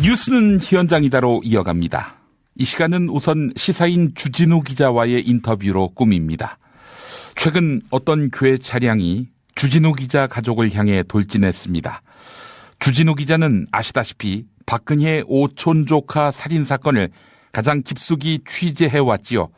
뉴스는 현장이다로 이어갑니다. 이 시간은 우선 시사인 주진우 기자와의 인터뷰로 꾸밉니다. 최근 어떤 괴 차량이 주진우 기자 가족을 향해 돌진했습니다. 주진우 기자는 아시다시피 박근혜 오촌 조카 살인 사건을 가장 깊숙이 취재해왔지요.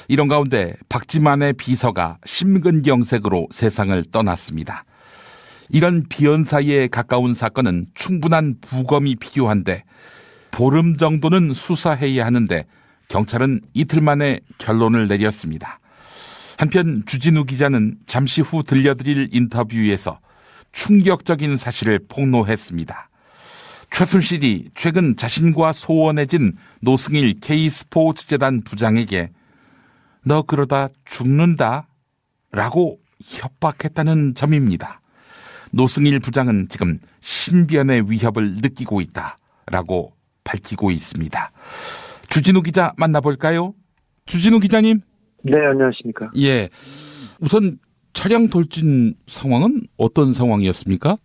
이런 가운데 박지만의 비서가 심근경색으로 세상을 떠났습니다. 이런 비연사에 가까운 사건은 충분한 부검이 필요한데 보름 정도는 수사해야 하는데 경찰은 이틀 만에 결론을 내렸습니다. 한편 주진우 기자는 잠시 후 들려드릴 인터뷰에서 충격적인 사실을 폭로했습니다. 최순실이 최근 자신과 소원해진 노승일 K스포츠재단 부장에게 너 그러다 죽는다 라고 협박했다는 점입니다. 노승일 부장은 지금 신변의 위협을 느끼고 있다라고 밝히고 있습니다. 주진우 기자 만나볼까요? 주진우 기자님. 네, 안녕하십니까. 예. 우선 차량 돌진 상황은 어떤 상황이었습니까?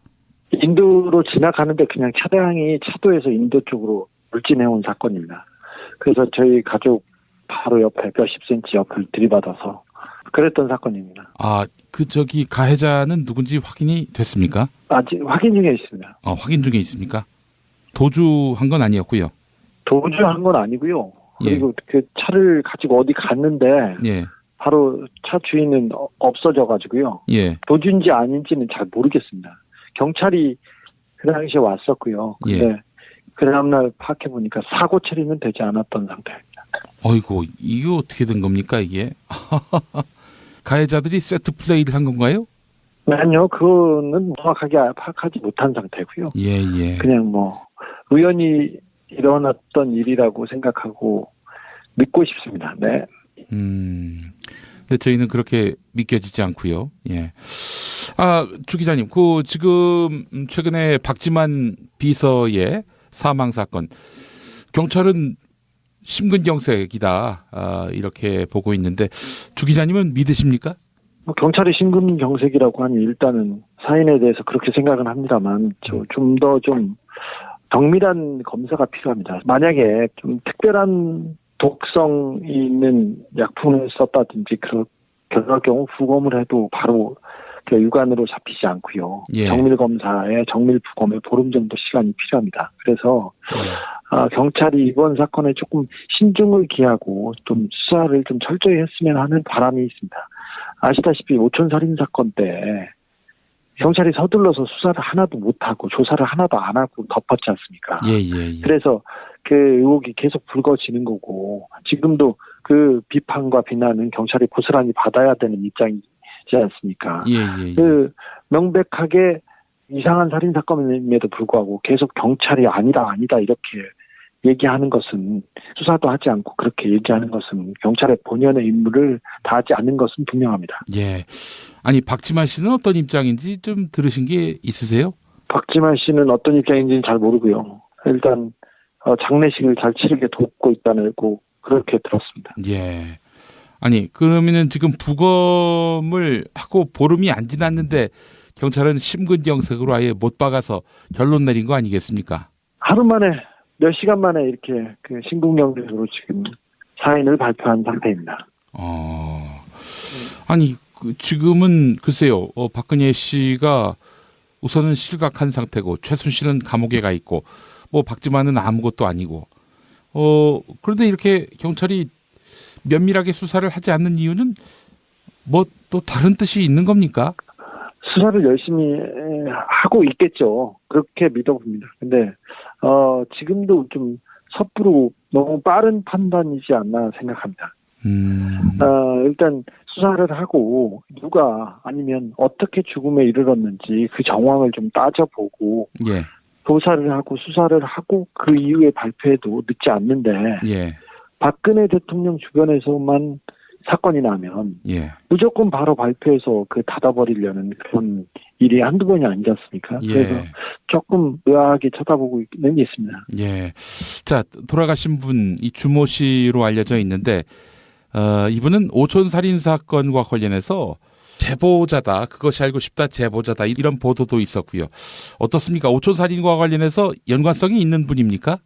인도로 지나가는데 그냥 차량이 차도에서 인도 쪽으로 돌진해온 사건입니다. 그래서 저희 가족 바로 옆에 몇십 센치 옆을 들이받아서 그랬던 사건입니다. 아, 가해자는 누군지 확인이 됐습니까? 아직 확인 중에 있습니다. 확인 중에 있습니까? 도주한 건 아니었고요. 도주한 건 아니고요. 그리고 그 차를 가지고 어디 갔는데 바로 차 주인은 없어져 가지고요. 도주인지 아닌지는 잘 모르겠습니다. 경찰이 그 당시에 왔었고요. 근데 그 다음날 파악해 보니까 사고 처리는 되지 않았던 상태입니다. 어이고, 이게 어떻게 된 겁니까, 이게? 가해자들이 세트 플레이를 한 건가요? 아니요, 그거는 정확하게 파악하지 못한 상태고요. 그냥 우연히 일어났던 일이라고 생각하고 믿고 싶습니다. 네. 근데 저희는 그렇게 믿겨지지 않고요. 주 기자님, 지금 최근에 박지만 비서의 사망 사건, 경찰은 심근경색이다 이렇게 보고 있는데 주 기자님은 믿으십니까? 경찰이 심근경색이라고 하니 일단은 사인에 대해서 그렇게 생각은 합니다만 좀 더 정밀한 검사가 필요합니다. 만약에 좀 특별한 독성이 있는 약품을 썼다든지 그럴 경우 부검을 해도 바로 유관으로 잡히지 않고요. 정밀 검사에 정밀 부검에 보름 정도 시간이 필요합니다. 그래서 경찰이 이번 사건에 조금 신중을 기하고 좀 수사를 좀 철저히 했으면 하는 바람이 있습니다. 아시다시피 오촌 살인 사건 때 경찰이 서둘러서 수사를 하나도 못하고 조사를 하나도 안 하고 덮었지 않습니까? 그래서 그 의혹이 계속 불거지는 거고 지금도 그 비판과 비난은 경찰이 고스란히 받아야 되는 입장이지 않습니까? 그 명백하게 이상한 살인 사건임에도 불구하고 계속 경찰이 아니다 이렇게 얘기하는 것은 수사도 하지 않고 그렇게 얘기하는 것은 경찰의 본연의 임무를 다하지 않는 것은 분명합니다. 아니 박지만 씨는 어떤 입장인지 좀 들으신 게 있으세요? 박지만 씨는 어떤 입장인지는 잘 모르고요. 일단 장례식을 잘 치르게 돕고 있다고 그렇게 들었습니다. 아니 그러면은 지금 부검을 하고 보름이 안 지났는데 경찰은 심근경색으로 아예 못 박아서 결론 내린 거 아니겠습니까? 하루 만에 몇 시간 만에 이렇게 심근경색으로 지금 사인을 발표한 상태입니다. 아니 지금은 글쎄요, 박근혜 씨가 우선은 실각한 상태고 최순실은 감옥에 가 있고 박지만은 아무것도 아니고 그런데 이렇게 경찰이 면밀하게 수사를 하지 않는 이유는 또 다른 뜻이 있는 겁니까? 수사를 열심히 하고 있겠죠. 그렇게 믿어봅니다. 근데 지금도 좀 섣부르고 너무 빠른 판단이지 않나 생각합니다. 일단 수사를 하고 누가 아니면 어떻게 죽음에 이르렀는지 그 정황을 좀 따져보고 조사를 하고 수사를 하고 그 이후에 발표해도 늦지 않는데 박근혜 대통령 주변에서만 사건이 나면 무조건 바로 발표해서 닫아버리려는 그런 일이 한두 번이 아니지 않습니까? 그래서 조금 의아하게 쳐다보고 있는 게 있습니다. 자, 돌아가신 분, 이 주모 씨로 알려져 있는데 이분은 오촌 살인 사건과 관련해서 제보자다. 그것이 알고 싶다. 제보자다. 이런 보도도 있었고요. 어떻습니까? 오촌살인과 관련해서 연관성이 있는 분입니까?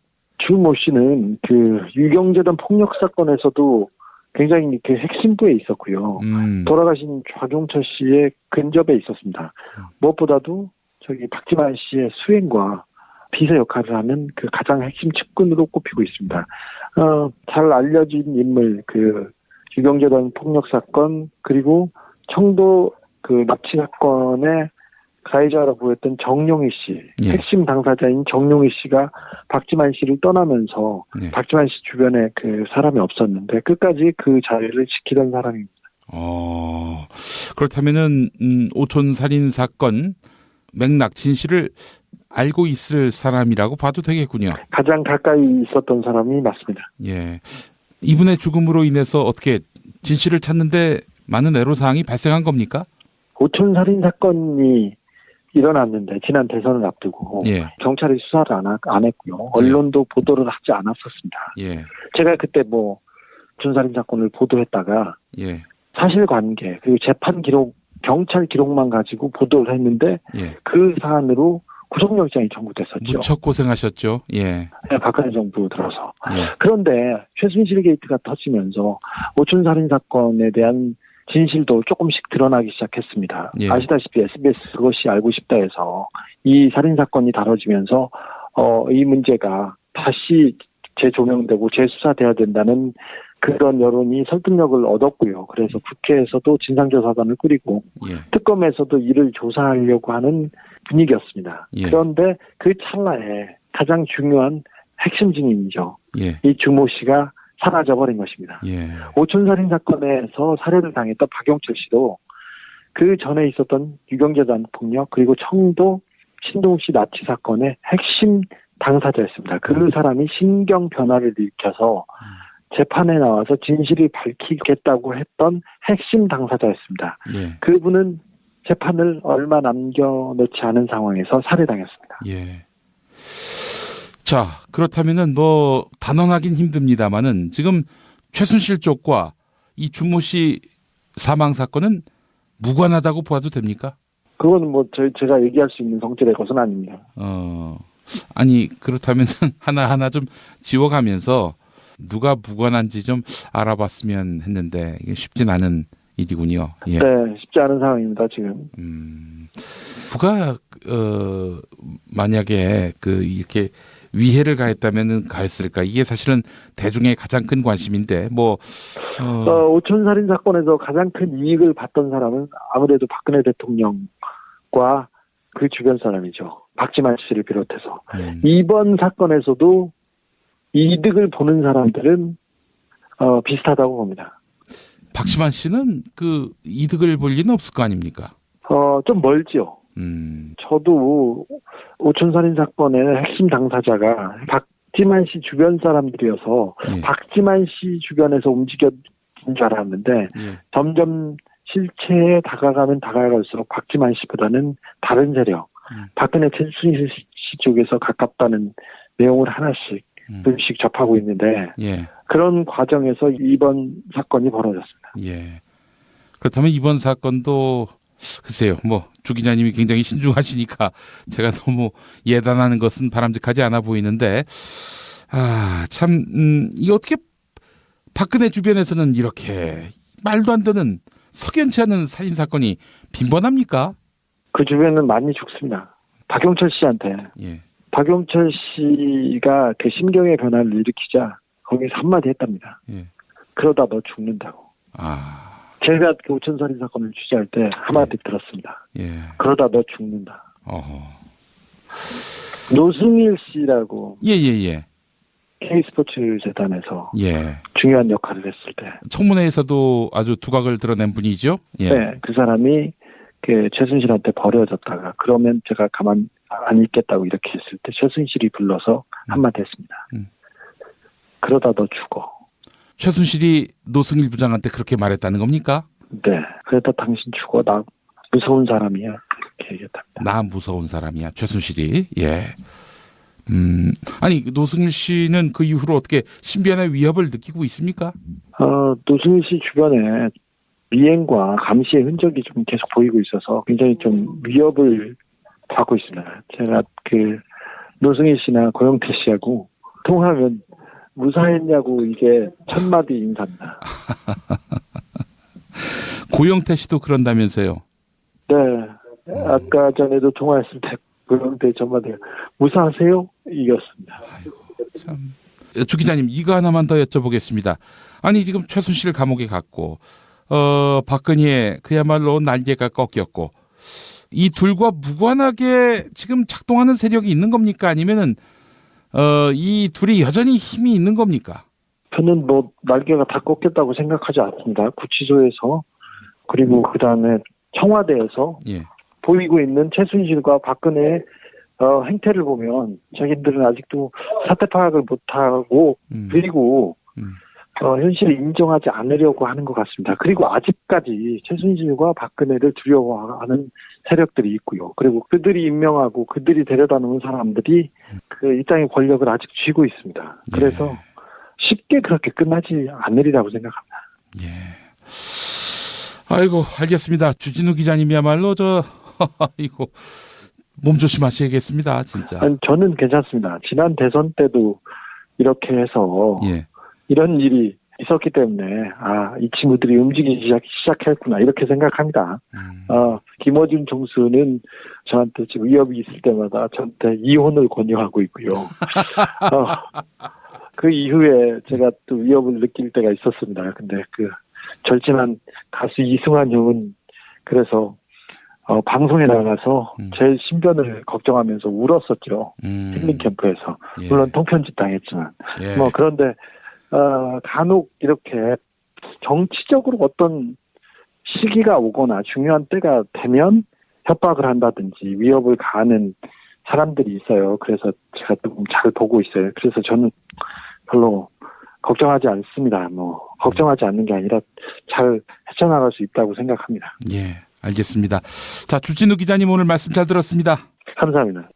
주모 씨는 그 유경재단 폭력 사건에서도 굉장히 그 핵심부에 있었고요. 돌아가신 좌경철 씨의 근접에 있었습니다. 무엇보다도 저기 박지만 씨의 수행과 비서 역할을 하는 그 가장 핵심 측근으로 꼽히고 있습니다. 잘 알려진 인물, 그 유경재단 폭력 사건, 그리고 청도 그 납치 사건의 가해자라고 보였던 정용희 씨, 예. 핵심 당사자인 정용희 씨가 박지만 씨를 떠나면서 예. 박지만 씨 주변에 그 사람이 없었는데 끝까지 그 자리를 지키던 사람입니다. 그렇다면은 오촌 살인 사건 맥락 진실을 알고 있을 사람이라고 봐도 되겠군요. 가장 가까이 있었던 사람이 맞습니다. 예. 이분의 죽음으로 인해서 어떻게 진실을 찾는데 많은 애로사항이 발생한 겁니까? 오촌 살인 사건이 일어났는데 지난 대선을 앞두고 예. 경찰이 수사를 안 했고요. 언론도 보도를 하지 않았었습니다. 예. 제가 그때 뭐 오촌 살인 사건을 보도했다가 예. 사실관계 그리고 재판 기록, 경찰 기록만 가지고 보도를 했는데 예. 그 사안으로 구속영장이 청구됐었죠. 무척 고생하셨죠. 예. 네, 박근혜 정부 들어서. 예. 그런데 최순실 게이트가 터지면서 오촌 살인 사건에 대한 진실도 조금씩 드러나기 시작했습니다. 예. 아시다시피 SBS 그것이 알고 싶다에서 이 살인 사건이 다뤄지면서 이 문제가 다시 재조명되고 재수사돼야 된다는 그런 여론이 설득력을 얻었고요. 그래서 국회에서도 진상조사단을 꾸리고 예. 특검에서도 이를 조사하려고 하는 분위기였습니다. 예. 그런데 그 찰나에 가장 중요한 핵심 증인이죠. 예. 이 주모 씨가 사라져버린 것입니다. 예. 오촌살인 사건에서 살해를 당했던 박영철 씨도 그 전에 있었던 유경재단 폭력 그리고 청도 신동욱 씨 납치 사건의 핵심 당사자였습니다. 그 사람이 신경 변화를 일으켜서 재판에 나와서 진실을 밝히겠다고 했던 핵심 당사자였습니다. 예. 그분은 재판을 얼마 남겨놓지 않은 상황에서 살해당했습니다. 예. 자, 그렇다면은 뭐 단언하긴 힘듭니다만은 지금 최순실 쪽과 이 주모 씨 사망 사건은 무관하다고 봐도 됩니까? 그거는 뭐 제가 얘기할 수 있는 성질의 것은 아닙니다. 아니 그렇다면은 하나하나 좀 지워가면서 누가 무관한지 좀 알아봤으면 했는데 이게 쉽진 않은 일이군요. 예. 네, 쉽지 않은 상황입니다, 지금. 누가 만약에 이렇게 위해를 가했다면은 가했을까? 이게 사실은 대중의 가장 큰 관심인데 오촌 살인 사건에서 가장 큰 이익을 봤던 사람은 아무래도 박근혜 대통령과 그 주변 사람이죠. 박지만 씨를 비롯해서. 이번 사건에서도 이득을 보는 사람들은 비슷하다고 봅니다. 박지만 씨는 그 이득을 볼 리는 없을 거 아닙니까? 좀 멀죠. 저도 오촌 살인 사건의 핵심 당사자가 박지만 씨 주변 사람들이어서 예. 박지만 씨 주변에서 움직였는 줄 알았는데 예. 점점 실체에 다가가면 다가갈수록 박지만 씨보다는 다른 세력, 박근혜 최순실 씨 쪽에서 가깝다는 내용을 하나씩 조금씩 접하고 있는데 예. 그런 과정에서 이번 사건이 벌어졌습니다. 예. 그렇다면 이번 사건도 글쎄요, 주 기자님이 굉장히 신중하시니까 제가 너무 예단하는 것은 바람직하지 않아 보이는데, 이 어떻게 박근혜 주변에서는 이렇게 말도 안 되는 석연치 않은 살인 사건이 빈번합니까? 그 주변은 많이 죽습니다. 박영철 씨한테. 예. 박영철 씨가 그 심경의 변화를 일으키자 거기서 한마디 했답니다. 예. 그러다 너 죽는다고. 제가 그 오촌 살인 사건을 취재할 때 한마디 들었습니다. 예. 그러다 너 죽는다. 어허. 노승일 씨라고 예. K스포츠 재단에서 예. 중요한 역할을 했을 때. 청문회에서도 아주 두각을 드러낸 분이죠. 예. 네, 그 사람이 그 최순실한테 버려졌다가 그러면 제가 가만 안 있겠다고 이렇게 했을 때 최순실이 불러서 한마디 했습니다. 그러다 너 죽어. 최순실이 노승일 부장한테 그렇게 말했다는 겁니까? 네. 그러다 당신 죽어. 나 무서운 사람이야. 이렇게 얘기했답니다. 나 무서운 사람이야. 최순실이. 예. 아니 노승일 씨는 그 이후로 어떻게 신변의 위협을 느끼고 있습니까? 노승일 씨 주변에 미행과 감시의 흔적이 좀 계속 보이고 있어서 굉장히 좀 위협을 받고 있습니다. 제가 노승희 씨나 고영태 씨하고 통화하면 무사했냐고 이게 첫 마디 인사입니다. 고영태 씨도 그런다면서요? 네. 아까 전에도 통화했을 때 고영태 첫 마디가 무사하세요? 이겼습니다. 아이고, 참. 주 기자님, 이거 하나만 더 여쭤보겠습니다. 아니, 지금 최순실 감옥에 갔고, 박근혜 그야말로 날개가 꺾였고, 이 둘과 무관하게 지금 작동하는 세력이 있는 겁니까? 아니면은, 이 둘이 여전히 힘이 있는 겁니까? 저는 날개가 다 꺾였다고 생각하지 않습니다. 구치소에서, 그리고 그 다음에 청와대에서 예. 보이고 있는 최순실과 박근혜의 행태를 보면 자기들은 아직도 사태 파악을 못하고 그리고 현실을 인정하지 않으려고 하는 것 같습니다. 그리고 아직까지 최순실과 박근혜를 두려워하는 세력들이 있고요. 그리고 그들이 임명하고 그들이 데려다 놓은 사람들이 이 땅의 권력을 아직 쥐고 있습니다. 그래서 예. 쉽게 그렇게 끝나지 않으리라고 생각합니다. 예. 아이고, 알겠습니다. 주진우 기자님이야말로 이거 몸 조심하셔야겠습니다, 진짜. 아니, 저는 괜찮습니다. 지난 대선 때도 이렇게 해서 예. 이런 일이 있었기 때문에 이 친구들이 움직이기 시작했구나 이렇게 생각합니다. 김어준 총수는 저한테 지금 위협이 있을 때마다 저한테 이혼을 권유하고 있고요. 그 이후에 제가 또 위협을 느낄 때가 있었습니다. 근데 절친한 가수 이승환 형은 그래서 방송에 나가서 제 신변을 걱정하면서 울었었죠. 힐링 캠프에서. 예. 물론 통편집 당했지만. 예. 그런데 간혹 이렇게 정치적으로 어떤 시기가 오거나 중요한 때가 되면 협박을 한다든지 위협을 가하는 사람들이 있어요. 그래서 제가 좀 잘 보고 있어요. 그래서 저는 별로 걱정하지 않습니다. 걱정하지 않는 게 아니라 잘 헤쳐나갈 수 있다고 생각합니다. 예, 알겠습니다. 자, 주진우 기자님 오늘 말씀 잘 들었습니다. 감사합니다.